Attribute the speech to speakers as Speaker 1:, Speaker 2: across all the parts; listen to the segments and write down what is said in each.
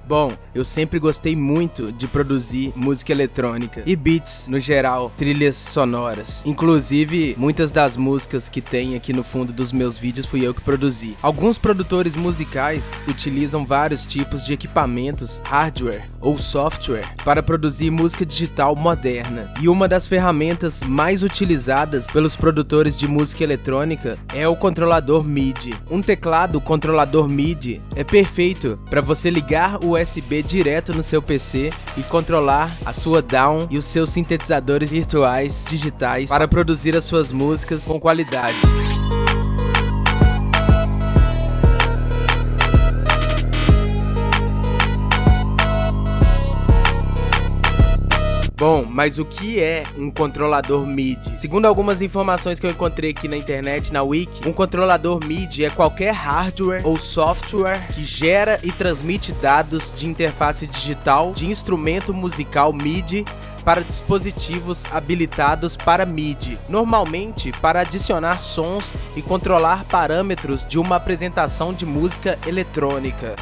Speaker 1: Bom, eu sempre gostei muito de produzir música eletrônica e beats no geral, trilhas sonoras. Inclusive, muitas das músicas que tem aqui no fundo dos meus vídeos fui eu que produzi. Alguns produtores musicais utilizam vários tipos de equipamentos, hardware ou software, para produzir música digital moderna. E uma das ferramentas mais utilizadas pelos produtores de música eletrônica é o controlador MIDI. Um teclado controlador MIDI é perfeito para você ligar o USB direto no seu PC e controlar a sua DAW e os seus sintetizadores virtuais digitais para produzir as suas músicas com qualidade. Bom, mas o que é um controlador MIDI? Segundo algumas informações que eu encontrei aqui na internet, na Wiki, um controlador MIDI é qualquer hardware ou software que gera e transmite dados de interface digital de instrumento musical MIDI para dispositivos habilitados para MIDI, normalmente para adicionar sons e controlar parâmetros de uma apresentação de música eletrônica.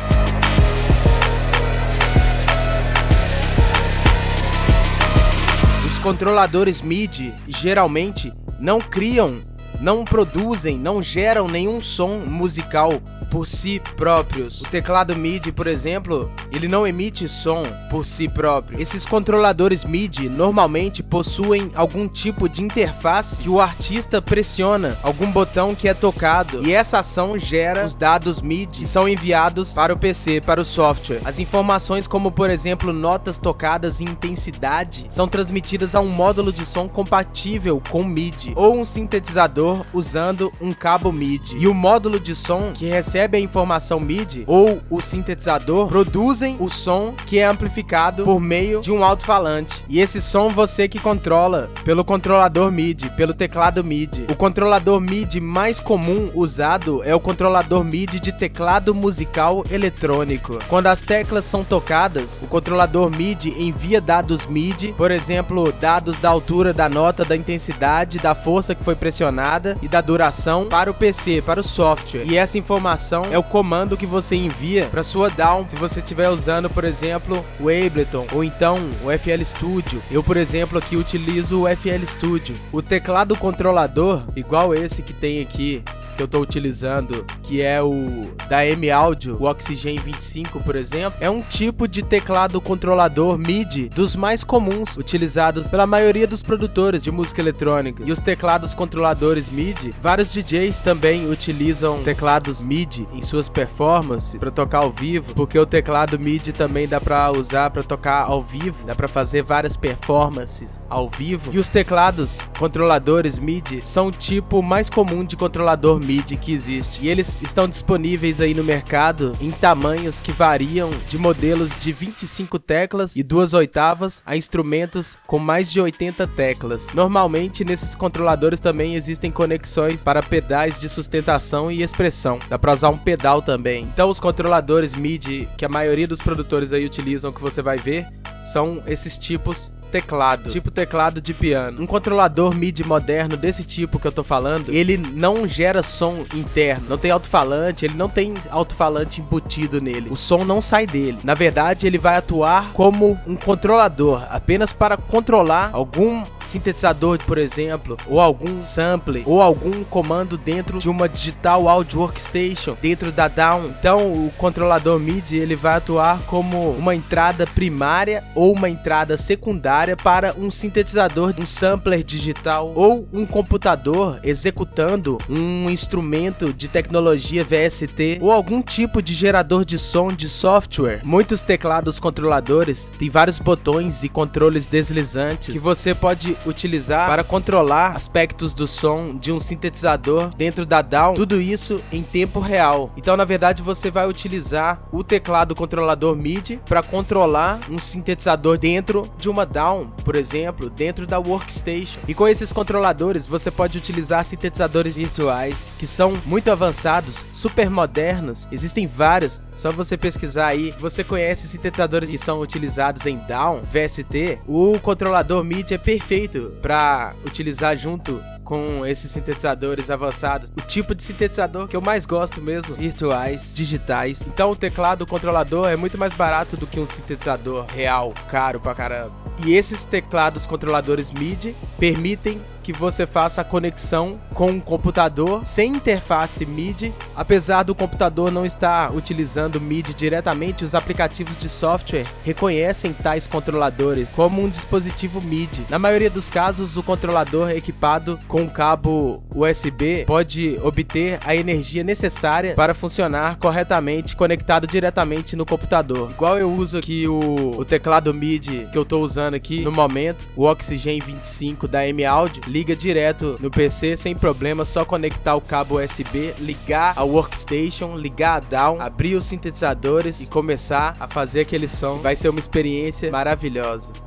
Speaker 1: Os controladores MIDI geralmente não criam, não produzem, não geram nenhum som musical por si próprios. O teclado MIDI, por exemplo, ele não emite som por si próprio. Esses controladores MIDI normalmente possuem algum tipo de interface que o artista pressiona, algum botão que é tocado, e essa ação gera os dados MIDI que são enviados para o PC, para o software. As informações como, por exemplo, notas tocadas e intensidade são transmitidas a um módulo de som compatível com MIDI ou um sintetizador usando um cabo MIDI. E o módulo de som que recebe a informação MIDI ou o sintetizador produzem o som que é amplificado por meio de um alto-falante. E esse som você que controla pelo controlador MIDI, pelo teclado MIDI. O controlador MIDI mais comum usado é o controlador MIDI de teclado musical eletrônico. Quando as teclas são tocadas, o controlador MIDI envia dados MIDI, por exemplo, dados da altura da nota, da intensidade, da força que foi pressionada e da duração para o PC, para o software. E essa informação é o comando que você envia para sua DAW, se você estiver usando, por exemplo, o Ableton ou então o FL Studio. Eu, por exemplo, aqui utilizo o FL Studio. O teclado controlador, igual esse que tem aqui, que eu estou utilizando, que é o da M-Audio, o Oxygen 25, por exemplo, é um tipo de teclado controlador MIDI dos mais comuns, utilizados pela maioria dos produtores de música eletrônica. E os teclados controladores MIDI, vários DJs também utilizam teclados MIDI em suas performances para tocar ao vivo, porque o teclado MIDI também dá para usar para tocar ao vivo, dá para fazer várias performances ao vivo. E os teclados controladores MIDI são o tipo mais comum de controlador MIDI que existe, e eles estão disponíveis aí no mercado em tamanhos que variam de modelos de 25 teclas e 2/8 a instrumentos com mais de 80 teclas. Normalmente nesses controladores também existem conexões para pedais de sustentação e expressão, dá para usar um pedal também. Então os controladores MIDI que a maioria dos produtores aí utilizam, que você vai ver, são esses tipos teclado, tipo teclado de piano. Um controlador MIDI moderno desse tipo que eu tô falando, ele não gera som interno, não tem alto-falante, ele não tem alto-falante embutido nele, o som não sai dele. Na verdade, ele vai atuar como um controlador, apenas para controlar algum sintetizador, por exemplo, ou algum sample, ou algum comando dentro de uma Digital Audio Workstation, dentro da DAW. Então, o controlador MIDI, ele vai atuar como uma entrada primária ou uma entrada secundária para um sintetizador, um sampler digital ou um computador executando um instrumento de tecnologia VST ou algum tipo de gerador de som de software. Muitos teclados controladores têm vários botões e controles deslizantes que você pode utilizar para controlar aspectos do som de um sintetizador dentro da DAW, tudo isso em tempo real. Então, na verdade, você vai utilizar o teclado controlador MIDI para controlar um sintetizador dentro de uma DAW, por exemplo, dentro da Workstation. E com esses controladores você pode utilizar sintetizadores virtuais que são muito avançados, super modernos. Existem vários, só você pesquisar aí. Você conhece sintetizadores que são utilizados em DAW, VST. O controlador MIDI é perfeito para utilizar junto com esses sintetizadores avançados. O tipo de sintetizador que eu mais gosto mesmo, virtuais, digitais. Então o teclado controlador é muito mais barato do que um sintetizador real, caro pra caramba. E esses teclados controladores MIDI permitem que você faça a conexão com um computador sem interface MIDI. Apesar do computador não estar utilizando MIDI diretamente, os aplicativos de software reconhecem tais controladores como um dispositivo MIDI. Na maioria dos casos, o controlador equipado com um cabo USB pode obter a energia necessária para funcionar corretamente conectado diretamente no computador. Igual eu uso aqui o teclado MIDI que eu estou usando aqui no momento, o Oxygen 25 da M-Audio, liga direto no PC sem problema, só conectar o cabo USB, ligar a workstation, ligar a DAW, abrir os sintetizadores e começar a fazer aquele som. Vai ser uma experiência maravilhosa.